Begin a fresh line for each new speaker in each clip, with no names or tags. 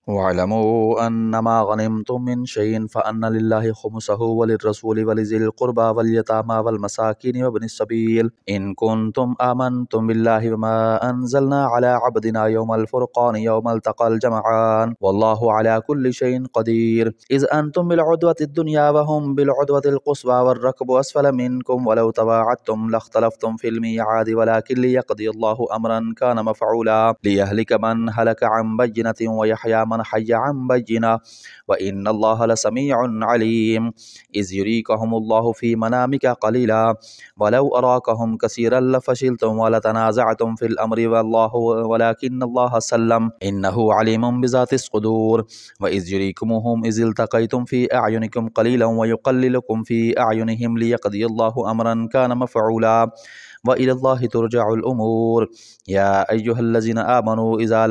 वअलमू अन्नमा गनिमतुम मिन शैइन फअन्न लिल्लाहि खुमुसहु वलिर्रसूलि वलिज़िल क़ुर्बा वल्यतामा वल्मसाकिनि वब्निस सबील इन कुन्तुम आमनतुम बिल्लाहि वमा अंज़लना अला अब्दिना यौमल फुरक़ान यौमल तक़ल जमआन वल्लाहु अला कुल्लि शैइन क़दीर इज़ अंतुम बिल उद्वतिद दुनिया व हुम बिल उद्वतिल क़ुस्वा वर्रकबु अस्फल मिनकुम वलौ तवाअदतुम लख्तलफ्तुम फिल मिआद वलाकिन लियक़दि अल्लाहु अमरन कान मफ़ऊला लियहलिक मन हलक अन बय्यिनतिन व यहया मन हय्य अन बय्यिना व इन्नल्लाह लसमीउन अलीम इज़ युरीकहुमुल्लाहु फी मनामिका क़लीला वलौ अराकहुम कसीरन लफ़शिलतुम व लतनाज़अतुम फिल अम्रि वल्लाहु वलाकिन्नल्लाह सल्लम इन्नहु अलीमुम बिज़ातिस सुदूर व इज़ युरीकुमुहुम इज़ इल्तक़ैतुम फी अयुनिकुम क़लीलन व युक़ल्लिलुकुम फी अयुनिहिम लियक़दियल्लाहु अम्रन कान मफ़ऊला व इलल्लाहि तुरजउल उमूर या अय्युहल्लज़ीना आमनू इज़ा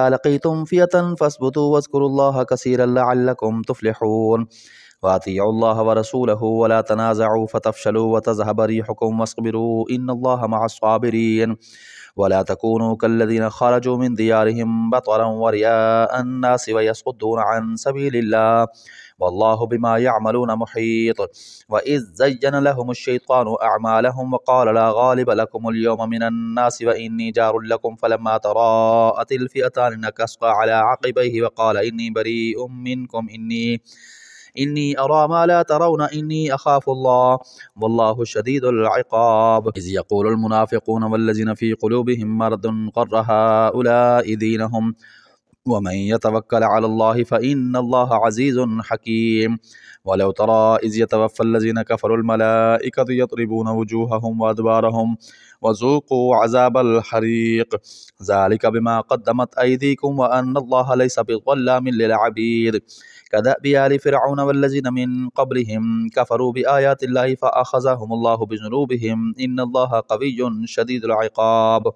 लक़ीतुम फ़ियतन फ़स्बुतू वज़्कुरुल्लाह कसीरन लअल्लकुम तुफ़्लिहून वातिउल्लाह व रसूलहु वला तनाज़अू फ़तफ़शलू व तज़हब रिहुकुम वस्बिरू इन्नल्लाह मअस्साबिरीन वला तकूनू कल्लज़ीना ख़रजू मिन दियारिहिम बतरन व रियाअन नासि व यसुद्दून अन सबीलिल्लाह वल्लाहु बिमा यअमलून मुहीत व इज़ ज़य्यन लहुमुश्शैतानु अअमालहुम व क़ाल ला गालिब लकुमुल यौम मिनन नासि व इन्नी जारुल लकुम फलम्मा तराअतिल फ़िअतानि नकस्सा अला अक़बैहि व क़ाल इन्नी बरीउम मिनकुम इन्नी अरा मा ला तरौना इन्नी अख़ाफ़ुल्लाह वल्लाहु शदीदुल इक़ाब इज़ यक़ूलुल मुनाफ़िक़ून वल्लज़ीना फ़ी क़ुलूबिहिम मरदुन ग़र्र हाउलाइ दीनहुम वमन यतवक्कल अलल्लाहि फ़इन्नल्लाह अज़ीज़ुन हकीम वलौ तरा इज़ यतवफ़्फ़ल्लज़ीना कफ़रुल मलाइकतु यضرबून वजूहहुम व अदबारहुम वज़ूक़ू अज़ाबल हरीक़ ज़ालिका बिमा क़द्दमत अयदीकुम व अन्नल्लाह लैसा बिज़ल्लामिन लिल अबीद कदअबि आलि फ़िरऔन वल्लज़ीना मिन क़ब्लिहिम कफ़रू बिआयातिल्लाहि फ़अख़ज़हुमुल्लाहु बिज़ुनूबिहिम इन्नल्लाह क़विय्युन शदीदुल इक़ाब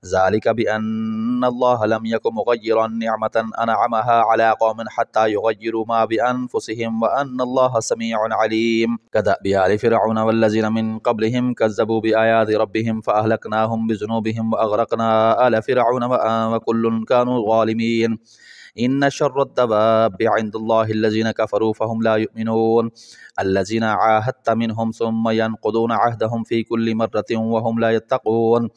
ज़ालिका बिअन्नल्लाह लम यकुन मुग़य्यिरन निअमतन अनअमहा अला क़ौमिन हत्ता युग़य्यिरू मा बिअन्फुसिहिम व अन्नल्लाह समीउन अलीम कदअबि आलि फ़िरऔन वल्लज़ीना मिन क़ब्लिहिम कज़्ज़बू बिआयाति रब्बिहिम फ़अहलकनाहुम बिज़ुनूबिहिम व अग़रक़ना आला फ़िरऔन व कुल्लुन कानू ज़ालिमीन इन्न शर्रद्दवाब्बि इंदल्लाहिल्लज़ीना कफ़रू फ़हुम ला युमिनून अल्लज़ीना आहादत मिनहुम सुम्मा यनक़ुदून अहदहुम फ़ी कुल्लि मर्रतिन व हुम ला यत्तक़ून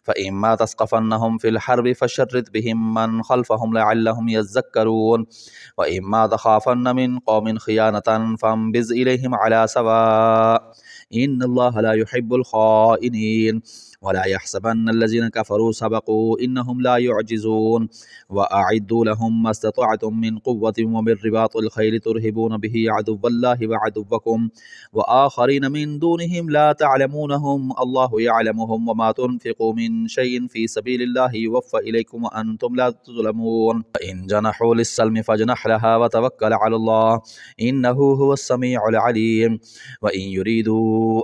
फ़इम्मा तस्क़फ़न्नहुम फ़िल हर्बि फ़शर्रिद बिहिम मन ख़ल्फ़हुम लअल्लहुम यज़्ज़क्करून व इम्मा तख़ाफ़न्न मिन क़ौमिन ख़ियानतन फ़अंबिज़ इलैहिम अला सवा इन्नल्लाह ला युहिब्बुल ख़ाइनीन वला यहसबन्नल्लज़ीना कफ़रू सबक़ू इन्नहुम ला युअजिज़ून व अअद्दू लहुम मस्ततअतुम मिन क़ुव्वतिन व मिन रिबातिल ख़ैल तुरहिबून बिही अदुव्वल्लाहि व अदुव्वकुम व आख़रीन मिन दूनिहिम ला तअलमूनहुम अल्लाहु यअलमुहुम व मा तुनफ़िक़ू मिन शैइन फ़ी सबीलिल्लाहि युवफ़्फ़ा इलैकुम व अंतुम ला तुज़लमून इन जनहू लिस्सल्मि फ़जनह लहा व तवक्कल अलल्लाह इन्नहु हुवस समीउल अलीम व इन युरीदू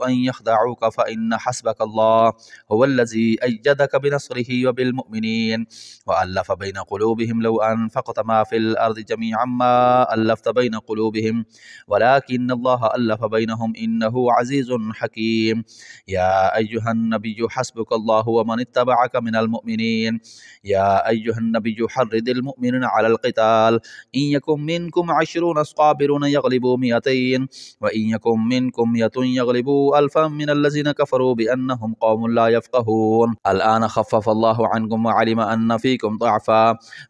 अन यख़दऊका फ़इन्न हस्बकल्लाह हुवल्लज़ी अय्यदक बिनस्रिही व बिलमुअ्मिनीन व अल्लफ़ बैन क़ुलूबिहिम लौ अनफ़क़त मा फ़िल अर्दि जमीअन मा अल्लफ़्त बैन क़ुलूबिहिम वलाकिन्नल्लाह अल्लफ़ बैनहुम इन्नहु अज़ीज़ुन हकीम या अय्युहन नबिय्यु हस्बुकल्लाहु व मन इत्तबअक मिनल मुअ्मिनीन या अय्युहन नबिय्यु हर्रिदिल मुअ्मिनीना अलल क़िताल इन यकुम मिनकुम अश्रुन साबिरून यग़लिबू मिअतैन व इन यकुम मिनकुम मिअतुन यग़लिबू अल्फ़न मिनल्लज़ीना कफ़रू बिअन्नहुम क़ौमुन ला यफ़क़हून अलआन ख़फ़फ़ल्लाहु अन्कुम व अलिम अन्न फ़ीकुम ज़अफ़ा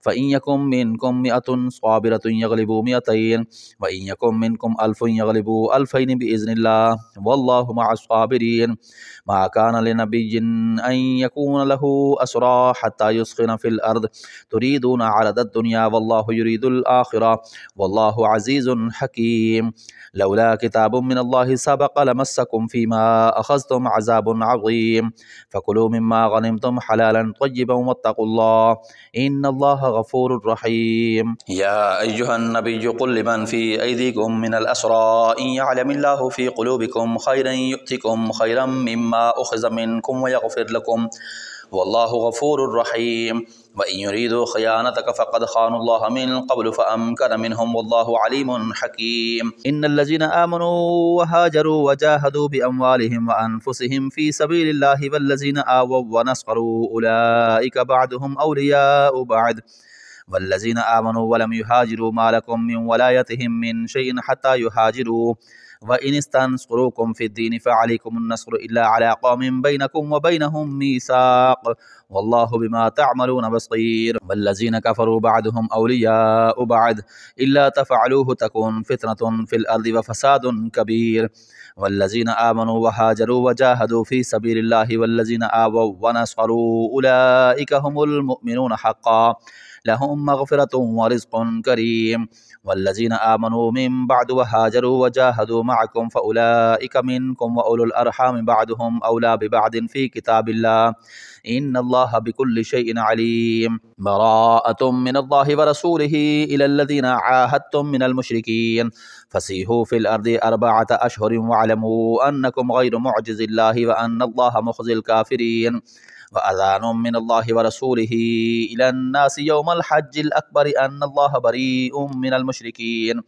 फ़इन यकुम मिनकुम मिअतुन साबिरतुन यग़लिबू मिअतैन व इन यकुम मिनकुम अल्फ़ुन यग़लिबू अल्फ़ैनि बिइज़्निल्लाह वल्लाहु मअस्साबिरीन मा कान लिनबिय्यिन अन यकून लहू असरा हत्ता युस्ख़िन फ़िल अर्द तुरीदून अरदद दुनिया वल्लाहु युरीदुल आख़िरा वल्लाहु अज़ीज़ुन हकीम लौला किताबुम मिनल्लाहि सबक़ लमस्सकुम फ़ीमा अख़ज़्तुम अज़ाबुन अज़ीम फ़कुलू मिम्मा गनिमतुम हलालन तय्यिबन वत्तक़ुल्लाह इन्नल्लाह गफ़ूरुर रहीम या अय्युहन नबिय्यु क़ुल लिमन फ़ी अयदीकुम मिनल असरा इन यअलमिल्लाहु फ़ी क़ुलूबिकुम ख़ैरन युअतिकुम ख़ैरम मिम्मा उख़िज़ मिनकुम व यग़फ़िर लकुम वल्लाहु गफूरुर रहीम। व इन युरीदु खयानतक फ़क़द ख़ानुल्लाह मिन क़ब्लु फ़अमकन मिनहुम वल्लाहु अलीमुन हकीम। इन्नल्लज़ीना आमनू व हाजरू व जाहदू बिअम्वालिहिम व अनफुसिहिम फ़ी सबीलिल्लाहि वल्लज़ीना आवव व नसरू उलाइका बअदुहुम औलियाउ बअद वल्लज़ीना आमनू व लम युहाजिरू मा लकुम मिन वलायतिहिम मिन शैइन हत्ता युहाजिरू व इन इस्तंसरुकुम फ़िद्दीन फ़अलैकुमुन नस्रु इल्ला अला कौमिन बैनकुम व बैनहुम मीसाक़ वल्लाहु बिमा तअमलून बसीर। वल्लज़ीना कफ़रू बअदुहुम औलियाउ बअद इल्ला तफ़अलूहु तकुन फ़ितनतुन फ़िल अर्दि व फ़सादुन कबीर। वल्लज़ीना आमनू व हाजरू व जाहदू फ़ी सबीलिल्लाहि वल्लज़ीना आवव व नसरू उलाइका हुमुल मुमिनून हक़्क़न लहुम मग़फ़िरतुन व रिज़्क़ुन करीम। वल्लज़ीना आमनू मिन बअद व हाजरू व जाहदू मअकुम फ़उलाइका मिनकुम व उलुल अरहाम बअदुहुम औला बिबअदिन फ़ी किताबिल्लाह इन्नल्लाह बिकुल्लि शैइन अलीम। बराअतुम मिनल्लाहि व रसूलिही इलल्लज़ीना आहादतुम मिनल मुशरिकीन फसीहू फ़िल अर्दि अर्बअत अशहुरिन वअलमू अन्नकुम गैरु मुअजिज़िल्लाहि व अन्नल्लाह मुख़ज़िल काफ़िरीन। व अज़ानुम मिनल्लाहि व रसूलिही इलन्नासि यौमल हज्जिल अकबर अन्नल्लाह बरीउम मिनल मुशरिकीन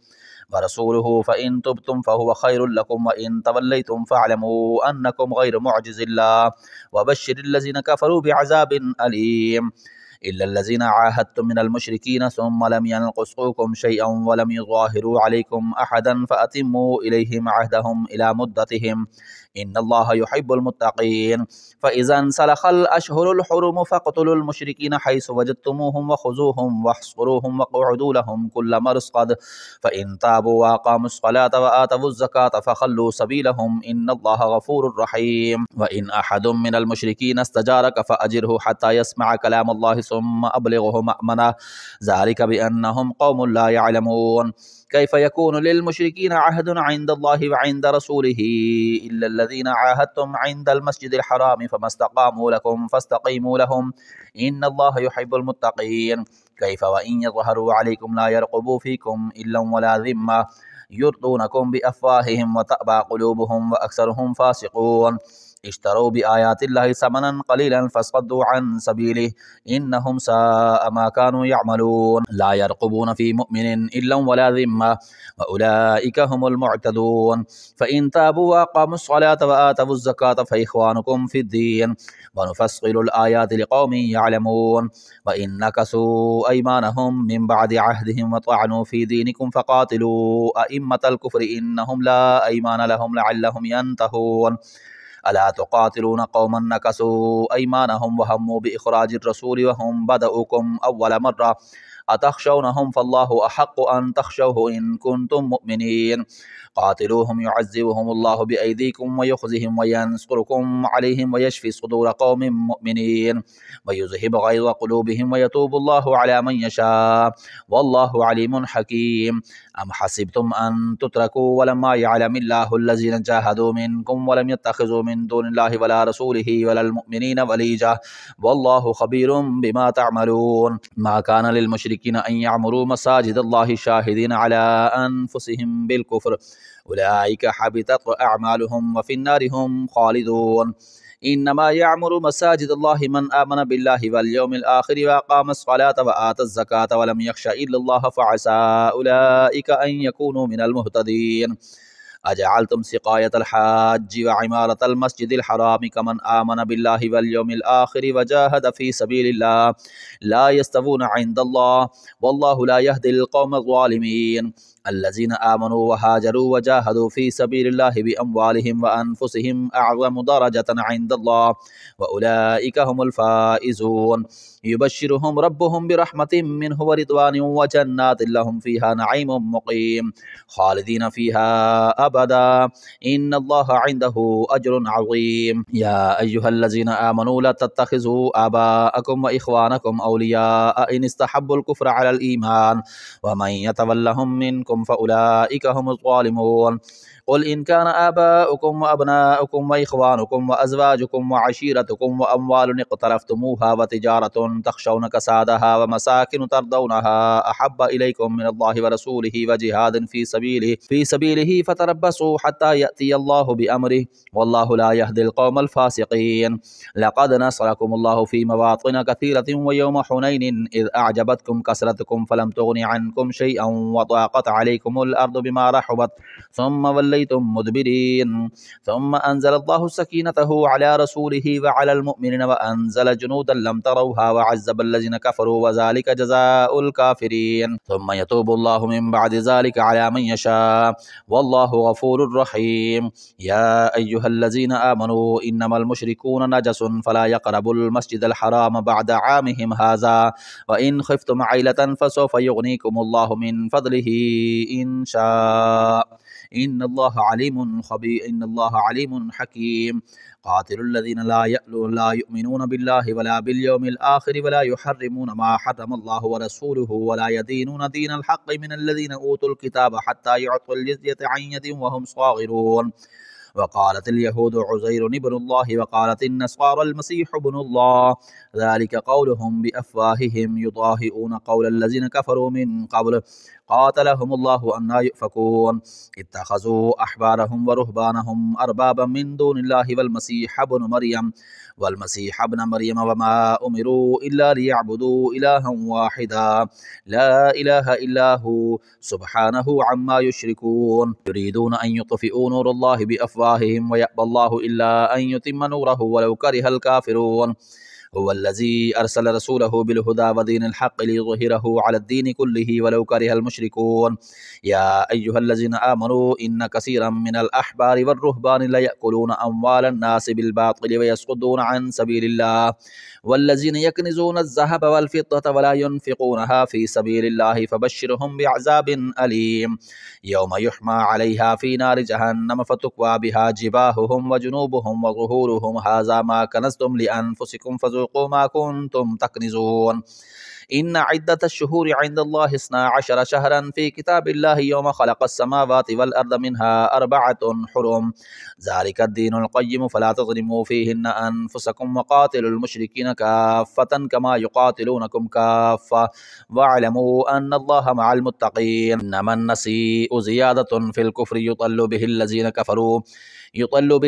व रसूलुहु फ़इन तुब्तुम फ़हुव खैरुल लकुम व इन तवल्लैतुम फ़अलमू अन्नकुम गैरु मुअजिज़िल्लाह व बश्शिरिल्लज़ीना कफ़रू बिअज़ाबिन अलीम। इल्लल्लज़ीना आहादतुम मिनल मुशरिकीन सुम्मा लम यनक़ुसूकुम शैअन व लम युज़ाहिरू अलैकुम अहदन फ़अतिम्मू इलैहिम अहदहुम इला मुद्दतिहिम इन्नल्लाह युहिब्बुल मुत्तक़ीन। फ़इज़ा इंसलख़ल अशहुरुल हुरुम फ़क़्तुलुल मुशरिकीन हैसु वजदतुमूहुम वख़ुज़ूहुम वह्सुरूहुम वक़उदू लहुम कुल्ल मर्सद फ़इन ताबू व अक़ामुस्सलात व आतवुज़्ज़कात फ़ख़ल्लू सबीलहुम इन्नल्लाह गफ़ूरुर रहीम। व इन अहदुम मिनल मुशरिकीन इस्तजारक फ़अजिरहु हत्ता यस्मअ कलामल्लाहि सुम्मा अब्लिग़हु मअमना ज़ालिका बिअन्नहुम क़ौमुन ला यअलमून। कैफ़ यकूनु लिल मुशरिकीन अहदुन इन्दल्लाहि व इन्द रसूलिही इल्लल्लज़ीना आहादतुम इन्दल मस्जिदिल हराम फ़मस्तक़ामू लकुम फ़स्तक़ीमू लहुम इन्नल्लाह युहिब्बुल मुत्तक़ीन। कैफ़ व इन यज़हरू अलैकुम ला यरक़ुबू फ़ीकुम इल्लन वला ज़िम्मा युर्दूनकुम बिअफ़वाहिहिम व तअबा क़ुलूबुहुम व अक्सरुहुम फ़ासिक़ून। इश्तरौ बिआयातिल्लाहि समनन क़लीलन फ़सद्दू अन सबीलिहि इन्नहुम साअ मा कानू यअमलून। ला यरक़ुबून फ़ी मुअ्मिनिन इल्लन वला ज़िम्मा व उलाइका हुमुल मुअ्तदून। फ़इन ताबू व अक़ामुस्सलात व आतवुज़्ज़कात फ़इख़्वानुकुम फ़िद्दीन व नुफ़स्सिलुल आयाति लिक़ौमिन यअलमून। व इन नकसू अयमानहुम मिन बअदि अहदिहिम व तअनू फ़ी दीनिकुम फ़क़ातिलू अइम्मतल कुफ़्रि इन्नहुम ला अयमान लहुम लअल्लहुम यंतहून। अला तुक़ातिलून क़ौमन नकसू अयमानहुम व हम्मू बिइख़राजिर रसूलि व हुम बदउकुम अव्वल मर्रा अतख़शौनहुम फ़ल्लाहु अहक़्क़ु अन तख़शौहु इन कुन्तुम मुअ्मिनीन। क़ातिलूहुम युअज़्ज़िबुहुमुल्लाहु बिअयदीकुम व युख़ज़िहिम व यंसुरुकुम अलैहिम व यशफ़ि सुदूर क़ौमिन मुअ्मिनीन व युज़हिब ग़ैज़ क़ुलूबिहिम व यतूबुल्लाहु अला मन यशा वल्लाहु अलीमुन हकीम। अम हसिबतुम अन तुत्रकू वलम्मा यअलमिल्लाहु अल्लज़ीना जाहदू मिनकुम व लम यत्तख़िज़ू मिन दूनिल्लाहि वला रसूलिही वलल मुअ्मिनीना वलीजा वल्लाहु ख़बीरुम बिमा तअमलून। मा कान लिल मुशरिकीन अन यअमुरू मसाजिदल्लाहि शाहिदीन अला अनफुसिहिम बिल कुफ्र उलाइका हबितत अअमालुहुम व फिन्नारि हुम खालिदून। इन्नमा यअमुरु मसाजिदल्लाहि मन आमन बिल्लाहि वल यौमिल आखिरि व अक़ामस्सलात व आतज़्ज़कात व लम यख़्श इल्लल्लाह फ़असा उलाइका अन यकूनू मिनल मुहतदीन। अजअलतुम सिक़ायतल हाज्जि व इमारतल मस्जिदिल हरामि कमन आमन बिल्लाहि वल यौमिल आखिरि व जाहद फ़ी सबीलिल्लाह ला यस्तवून इन्दल्लाह वल्लाहु ला यहदिल क़ौमज़ ज़ालिमीन। अल्लज़ीना आमनू व हाजरू व जाहदू फ़ी सबीलिल्लाहि बिअम्वालिहिम व अनफुसिहिम अअज़मु दरजतन इन्दल्लाह व उलाइका हुमुल फ़ाइज़ून। युबश्शिरुहुम रब्बुहुम बिरहमतिम मिन्हु व रिज़वानिन व जन्नातिन लहुम फ़ीहा नईमुम मुक़ीम ख़ालिदीन फ़ीहा अबदा इन्नल्लाहा इन्दहु अज्रुन अज़ीम। या अय्युहल्लज़ीना आमनू ला तत्तख़िज़ू आबाअकुम व इख़वानकुम औलियाअ इन इस्तहब्बुल कुफ़्र अलल ईमान व मन यतवल्लहुम मिनकुम फ़उलाइका हुमुज़ ज़ालिमून। قل إن كان آباؤكم وأبناؤكم وإخوانكم وأزواجكم وعشيرتكم وأموال اقترفتموها وتجارة تخشون كسادها ومساكن ترضونها أحب إليكم من الله ورسوله وجهاد في سبيله فتربصوا حتى يأتي الله بأمره والله لا يهدي القوم الفاسقين. لقد نصركم الله في مواطن كثيرة ويوم حنين إذ أعجبتكم كثرتكم فلم تغن عنكم شيئا وضاقت عليكم الأرض بما رحبت ثم وليتم مدبرين. ثم أنزل الله سكينته على رسوله وعلى المؤمنين وأنزل جنودا لم تروها وعذب الذين كفروا وذلك جزاء الكافرين. ثم يتوب الله من بعد ذلك على من يشاء والله غفور رحيم. يا أيها الذين آمنوا إنما المشركون نجس فلا يقربوا المسجد الحرام بعد عامهم هذا وإن خفتم عيلة فسوف يغنيكم الله من فضله إن شاء إن الله عليم خبير إن الله عليم حكيم. قاتلوا الذين لا يؤمنون بالله ولا باليوم الآخر ولا يحرمون ما حرم الله ورسوله ولا يدينون دين الحق من الذين أوتوا الكتاب حتى يعطوا الجزية عن يد وهم صاغرون. وقالت اليهود عزير ابن الله وقالت النصارى المسيح ابن الله ذلك قولهم بأفواههم يضاهئون قول الذين كفروا من قبل قاتلهم الله أنى يؤفكون. اتخذوا أحبارهم ورهبانهم أربابا من دون الله والمسيح ابن مريم وما أمروا إلا ليعبدوا إلها واحدا لا إله إلا هو سبحانه عما يشركون. يريدون أن يطفئوا نور الله بأفواههم ويأبى الله إلا أن يتم نوره ولو كره الكافرون. هو الذي أرسل رسوله بالهدى ودين الحق ليظهره على الدين كله ولو كره المشركون. يا أيها الذين آمنوا إن كثيرا من الأحبار والرهبان ليأكلون أموال الناس بالباطل ويصدون عن سبيل الله والذين يكنزون الذهب والفضة ولا ينفقونها في سبيل الله فبشرهم بعذاب أليم يوم يحمى عليها في نار جهنم فتكوى بها جباههم وجنوبهم وظهورهم هذا ما كنزتم لأنفسكم فذوقوا ما كنتم تكنزون. إن عدة الشهور عند الله 12 شهرا في كتاب الله يوم خلق السماوات والأرض منها 4 حرم ذلك الدين القيم فلا تظلموا فيهن أنفسكم وقاتلوا المشركين كافة كما يقاتلونكم كافة واعلموا أن الله مع المتقين. إنما النسيء زيادة في الكفر يضل به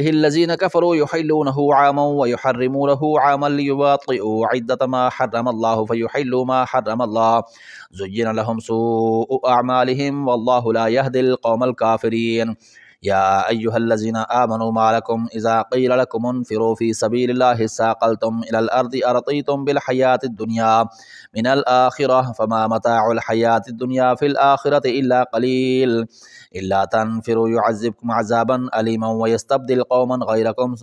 الذين كفروا يحلونه عاما ويحرمونه عاما ليواطئوا عدة ما حرم الله فيحلوا ما حرم الله زين لهم سوء أعمالهم والله لا يهدي القوم الكافرين. يا أيها الذين آمنوا ما لكم إذا قيل لكم انفروا في سبيل الله ساقلتم إلى الأرض أرضيتم بالحياة الدنيا من الآخرة فما متاع الحياة الدنيا في الآخرة إلا قليل إلا تنفروا يعذبكم عذابا أليما ويستبدل قوما غيركم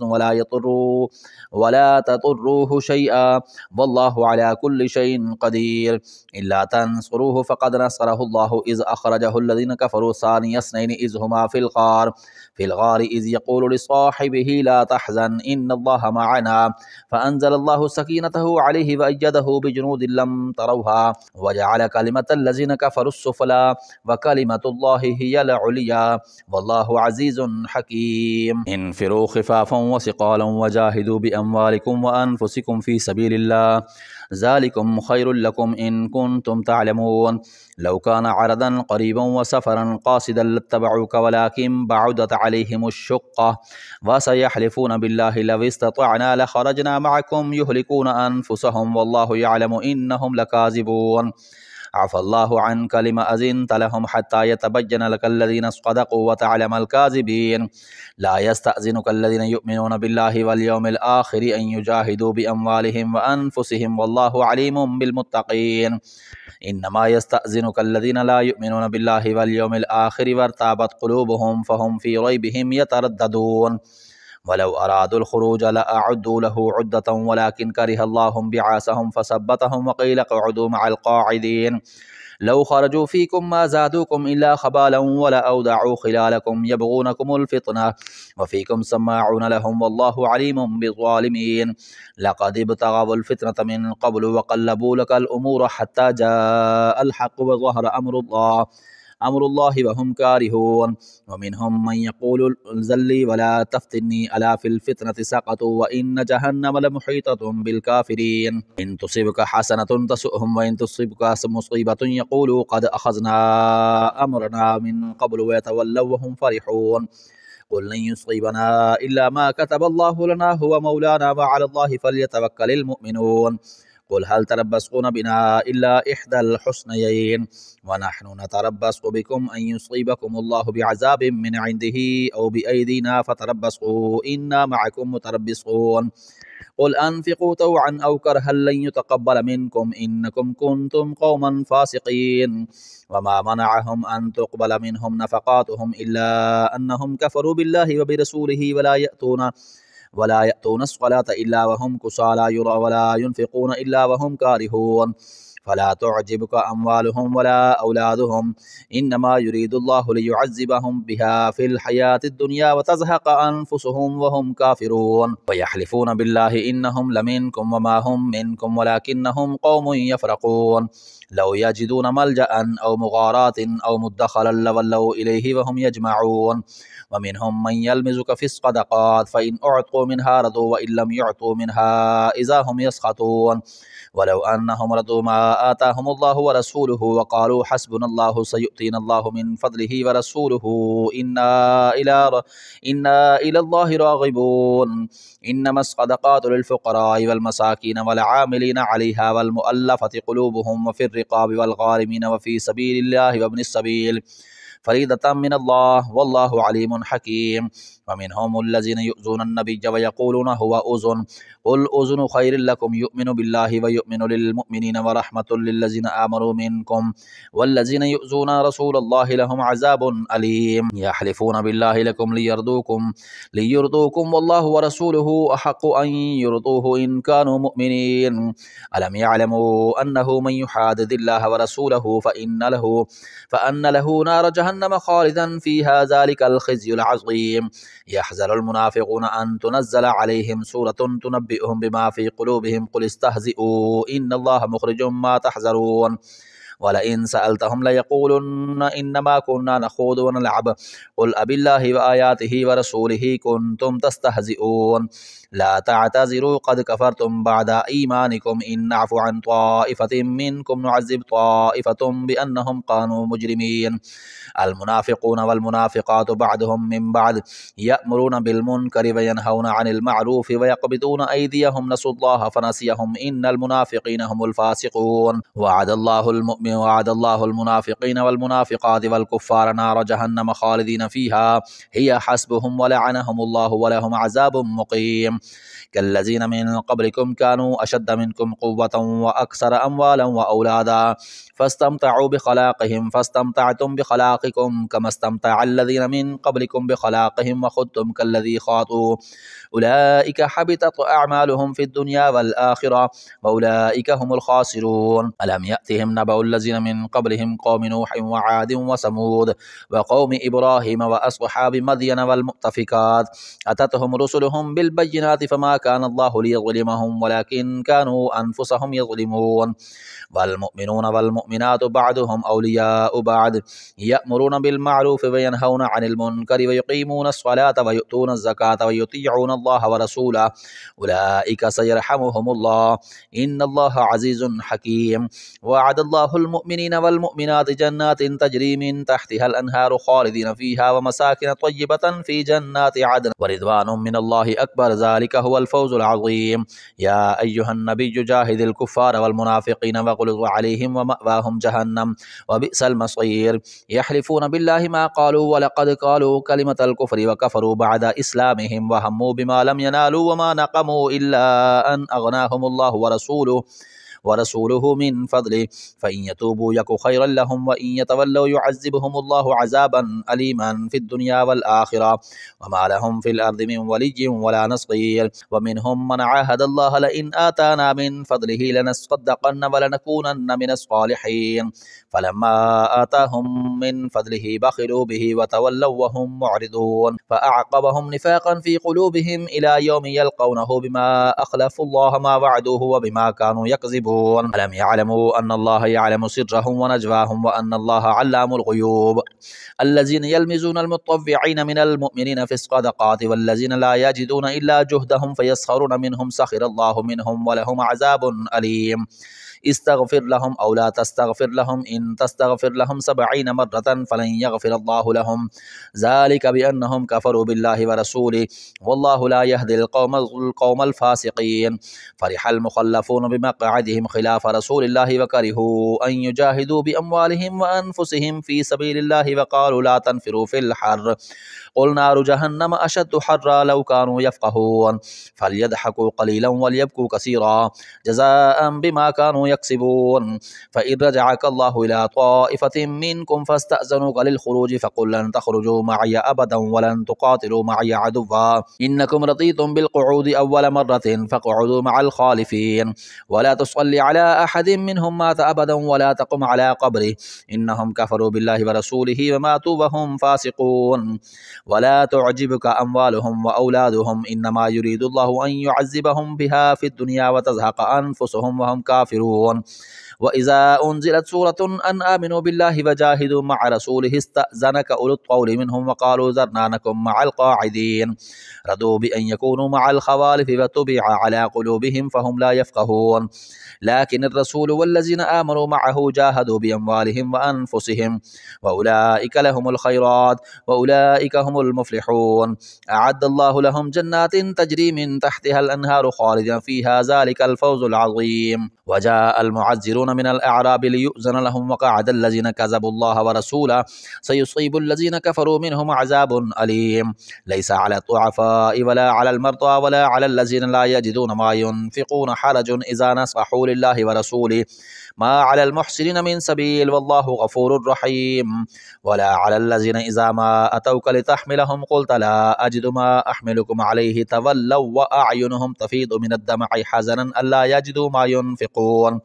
ولا تضروه شيئا والله على كل شيء قدير. إلا تنصروه فقد نصره الله إذ أخرجه الذين كفروا ثاني اثنين إذ هما في الغار إذ يقول لصاحبه لا تحزن إن الله معنا فأنزل الله سكينته عليه وأيده بجنود لم تروها وجعل كلمة الذين كفروا السفلى وكلمة الله هي العليا والله عزيز حكيم. انفروا خفافا وثقالا وجاهدوا بأموالكم وأنفسكم في سبيل الله ذلكم خير لكم إن كنتم تعلمون. لو كان عرضا قريبا وسفرا قاصدا لاتبعوك ولكن بعدت عليهم الشقة وسيحلفون بالله لو استطعنا لخرجنا معكم يهلكون أنفسهم والله يعلم إنهم لكاذبون. عفى الله عنك لما أذنت لهم حتى يتبين لك الذين صدقوا وتعلم الكاذبين. لا يستأذنك الذين يؤمنون بالله واليوم الآخر أن يجاهدوا بأموالهم وأنفسهم والله عليم بالمتقين. إنما يستأذنك الذين لا يؤمنون بالله واليوم الآخر وارتابت قلوبهم فهم في ريبهم يترددون. ولو أرادوا الخروج لأعدوا له عدة ولكن كره الله بعاثهم فثبتهم وقيل اقعدوا مع القاعدين. لو خرجوا فيكم ما زادوكم إلا خبالا ولا أودعوا خلالكم يبغونكم الفتنة وفيكم سماعون لهم والله عليم بالظالمين. لقد ابتغوا الفتنة من قبل وقلبوا لك الأمور حتى جاء الحق وظهر أمر الله अमरुल्लाहि वहुम कारिहून व मिनहुम मन यक़ूलु ज़ल्ली वला तफ्तिन्नी अला फिल फितनति सक़तू व इन्न जहन्नम लमुहीततुम बिल काफ़िरीन इन तुसिबका हसनतुन तसुहुम व इन तुसिबका मुसीबतुन यक़ूलू क़द अख़ज़ना अमरना मिन क़ब्लु व यतवल्लव व हुम फ़रिहून कुल लन युसीबना इल्ला मा कतबल्लाहु लना हुवा मौलाना व अलल्लाहि फ़ल्यतवक्कलिल मुमिनून कुल हल तरब्बसून बिना इल्ला इह्दल हुस्नयैन व नहनु नतरब्बसु बिकुम अन युसीबकुमुल्लाहु बिअज़ाबिम मिन इंदिही औ बिअयदीना फतरब्बसू इन्ना मअकुम मुतरब्बिसून कुल अनफ़िक़ू तौअन औ करहन लन युतक़ब्बल मिनकुम इन्नकुम कुंतुम क़ौमन फ़ासिक़ीन वमा मनअहुम अन तुक़बल मिनहुम नफ़क़ातुहुम इल्ला अन्नहुम कफ़रू बिल्लाहि व बिरसूलिहि वला यअतून अस्सलाता इल्ला वहुम कुसाला वला युनफ़िक़ून इल्ला वहुम कारिहून फला तुअजिबका अम्वालुहुम वला औलादुहुम इन्नमा युरीदुल्लाहु लियुअज़्ज़िबहुम बिहा फिल हयातिद दुनिया व तज़हक़ अनफ़ुसुहुम व हुम काफ़िरून व यहलिफ़ून बिल्लाहि इन्नहुम लमिनकुम वमा हुम मिनकुम वलाकिन्नहुम क़ौमुन यफ़रक़ून लौ यजिदून मल्जअन औ मुग़ारातिन औ मुद्दख़लन लवल्लौ इलैहि व हुम यजमऊन व मिनहुम मन यल्मिज़ुका फ़िस्सदक़ात फ़इन उअतू मिनहा रदू व इन लम युअतू मिनहा इज़ा हुम यस्ख़तून वलौ अन्नहुम रदू मा आताहुमुल्लाहु व रसूलुहु व क़ालू हस्बुनल्लाहु सयुअतीनल्लाहु मिन फ़ज़लिहि व रसूलुहु इन्ना इलल्लाहि राग़िबून इन्नमस्सदक़ातु लिलफ़ुक़राइ वल मसाकीन वल आमिलीन अलैहा वल मुअल्लफ़ति क़ुलूबुहुम व फ़िर रिक़ाबि वल गारिमीन व फ़ी सबीलिल्लाहि व इब्निस सबील फ़रीदतम मिनल्लाह वल्लाहु अलीमुन हकीम व मिनहुमुल्लज़ीना युज़ूना अन्नबिय्य व यक़ूलूना हुवा उज़ुन क़ुल उज़ुनु ख़ैरिल लकुम युमिनु बिल्लाहि व युमिनु लिल मुमिनीना व रहमतुल लिल्लज़ीना आमनू मिनकुम वल्लज़ीना युज़ूना रसूलल्लाहि लहुम अज़ाबुन अलीम यहलिफ़ूना बिल्लाहि लकुम लियर्दूकुम वल्लाहु व रसूलुहु अहक़्क़ु अन युर्दूहु इन कानू मुमिनीन अलम यअलमू अन्नहु मन युहादिदिल्लाह व रसूलहु फ़अन्न लहू नार जहन्नम ख़ालिदन फ़ीहा ज़ालिकल ख़िज़्युल अज़ीम यहज़रुल मुनाफ़िक़ून अन तुनज़्ज़ल अलैहिम सूरतुन तुनब्बिउहुम बिमा फ़ी क़ुलूबिहिम क़ुल इस्तहज़िऊ इन्नल्लाहा मुख़रिजुम मा तहज़रून वलइन सअल्तहुम लयक़ूलुन्न इन्नमा कुन्ना नख़ूदु व नलअब क़ुल अबिल्लाहि व आयातिहि व रसूलिहि कुन्तुम तस्तहज़िऊन ला तअतज़िरू क़द कफ़रतुम बअद ईमानिकुम इन नअफ़ु अन ताइफ़तिम मिनकुम नुअज़्ज़िब ताइफ़तम बिअन्नहुम कानू मुजरिमीन अल मुनाफ़िक़ून वल मुनाफ़िक़ातु बअदुहुम मिन बअद यअमुरूना बिल मुनकरि व यनहौना अनिल मअरूफ़ि व यक़बिदूना अयदियहुम नसुल्लाह फ़नसियहुम इन्नल मुनाफ़िक़ीन हुमुल फ़ासिक़ून वअदल्लाहुल मुनाफ़िक़ीन वल मुनाफ़िक़ाति वल कुफ़्फ़ार नार जहन्नम ख़ालिदीन फ़ीहा हिय हस्बुहुम व लअनहुमुल्लाहु व लहुम अज़ाबुम मुक़ीम कल्लज़ीना मिन क़ब्लिकुम कानू अशद्द मिनकुम क़ुव्वतन व अक्सर अम्वालन व औलादा फ़स्तमतअू बिख़लाक़िहिम फ़स्तमतअतुम बिख़लाक़िकुम कमस्तमतअल लज़ीना मिन क़ब्लिकुम बिख़लाक़िहिम व ख़ुद्तुम कल्लज़ी ख़ादू उलाइका हबितत अअमालुहुम फ़िद दुनिया वल आखिरह व उलाइका हुमुल ख़ासिरून अलम यअतिहिम नबउल लज़ीना मिन क़ब्लिहिम क़ौमि नूह व आद व समूद व क़ौमि इब्राहीम व अस्हाबि मदयन वल मुअ्तफ़िकात अततहुम रुसुलुहुम बिल बय्यिनाति फ़मा कान अल्लाहु लियज़लिमहुम वलाकिन कानू अनफुसहुम यज़लिमून वल मुमिनून वल मुमिनातु बअदुहुम औलियाउ बअद यअमुरूना बिल मअरूफ़ि व यनहौना अनिल मुनकरि व युक़ीमूना अस्सलाता व यु'तूना अज़्ज़काता व युतीऊना अल्लाह व रसूलहु उलाइका सयरहमुहुमुल्लाह इन्नल्लाहा अज़ीज़ुन हकीम वअदल्लाहुल मुमिनीना वल मुमिनाति जन्नातिन तजरी मिन तहतिहल अन्हारु ख़ालिदीन फ़ीहा व मसाकिन तय्यिबतन फ़ी जन्नाति अदन व रिज़वानुम मिनल्लाहि अकबर ज़ालिका हुवल फ़ौज़ुल अज़ीम या अय्युहन नबिय्यु जाहिदिल कुफ़्फ़ार वल मुनाफ़िक़ीन वग़्लिज़ अलैहिम व मअवाहुम जहन्नम व बि'सल मसीर यहलिफ़ून बिल्लाहि मा क़ालू व लक़द क़ालू कलिमतल कुफ़्रि व कफ़रू बअद इस्लामिहिम व हम्मू बिमा लम यनालू व मा नक़मू इल्ला अन अग़नाहुमुल्लाहु व रसूलुहु मिन फ़ज़लिहि फ़इन यतूबू यकु ख़ैरन लहुम व इन यतवल्लौ युअज़्ज़िबहुमुल्लाहु अज़ाबन अलीमन फ़िद दुनिया वल आखिरह व मा लहुम फ़िल अर्दि मिन वलिय्यिन वला नसीर व मिनहुम मन आहादल्लाह लइन आताना मिन फ़ज़लिहि लनसद्दक़न्न व लनकूनन्न मिनस सालिहीन फ़लम्मा आताहुम मिन फ़ज़लिहि बख़िलू बिहि व तवल्लव व हुम मुअरिदून फ़अअक़बहुम निफ़ाक़न फ़ी क़ुलूबिहिम इला यौमि यल्क़ौनहु बिमा अख़लफ़ुल्लाह मा वअदूहु व बिमा कानू यकज़िबून يكسبون ألم يعلموا أن الله يعلم سرهم ونجواهم وأن الله علام الغيوب الذين يلمزون المطوعين من المؤمنين في الصدقات والذين لا يجدون إلا جهدهم فيسخرون منهم سخر الله منهم ولهم عذاب أليم استغفر لهم أو لا تستغفر لهم إن تستغفر لهم 70 مرة فلن يغفر الله لهم ذلك بأنهم كفروا بالله ورسوله والله لا يهدي القوم الفاسقين فرح المخلفون بمقعدهم خلاف رسول الله وكرهوا أن يجاهدوا بأموالهم وأنفسهم في سبيل الله وقالوا لا تنفروا في الحر قل نار جهنم أشد حرا لو كانوا يفقهون فليضحكوا قليلا وليبكوا كثيرا جزاء بما كانوا يكسبون فإن رجعك الله إلى طائفة منكم فاستأذنوك للخروج فقل لن تخرجوا معي أبدا ولن تقاتلوا معي عدوا إنكم رضيتم بالقعود أول مرة فاقعدوا مع الخالفين ولا تصلي على أحد منهم مات أبدا ولا تقم على قبره إنهم كفروا بالله ورسوله وماتوا وهم فاسقون ولا تعجبك أموالهم وأولادهم إنما يريد الله أن يعذبهم بها في الدنيا وتزهق أنفسهم وهم كافرون وإذا أنزلت سورة أن آمنوا بالله وجاهدوا مع رسوله استأذنك أولو الطول منهم وقالوا ذرنا نكن مع القاعدين رضوا بأن يكونوا مع الخوالف وطبع على قلوبهم فهم لا يفقهون لكن الرسول والذين آمنوا معه جاهدوا بأموالهم وأنفسهم وأولئك لهم الخيرات وأولئك هم المفلحون أعد الله لهم جنات تجري من تحتها الأنهار خالدين فيها ذلك الفوز العظيم وجاء المعذرون من الأعراب ليؤذن لهم وقعد الذين كذبوا الله ورسوله سيصيب الذين كفروا منهم عذاب أليم ليس على الضعفاء ولا على المرضى ولا على الذين لا يجدون ما ينفقون حرج إذا نصحوا لله ورسوله ما على المحسنين من سبيل والله غفور رحيم ولا على الذين إذا ما أتوك لتحملهم قلت لا أجد ما أحملكم عليه تولوا وأعينهم تفيض من الدمع حزنا ألا يجدوا ما ينفقون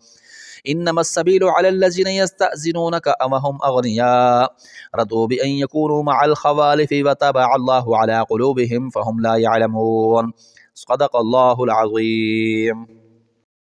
إنما السبيل على الذين يستأذنونك وهم أغنياء رضوا بأن يكونوا مع الخوالف وتبع الله على قلوبهم فهم لا يعلمون صدق الله العظيم.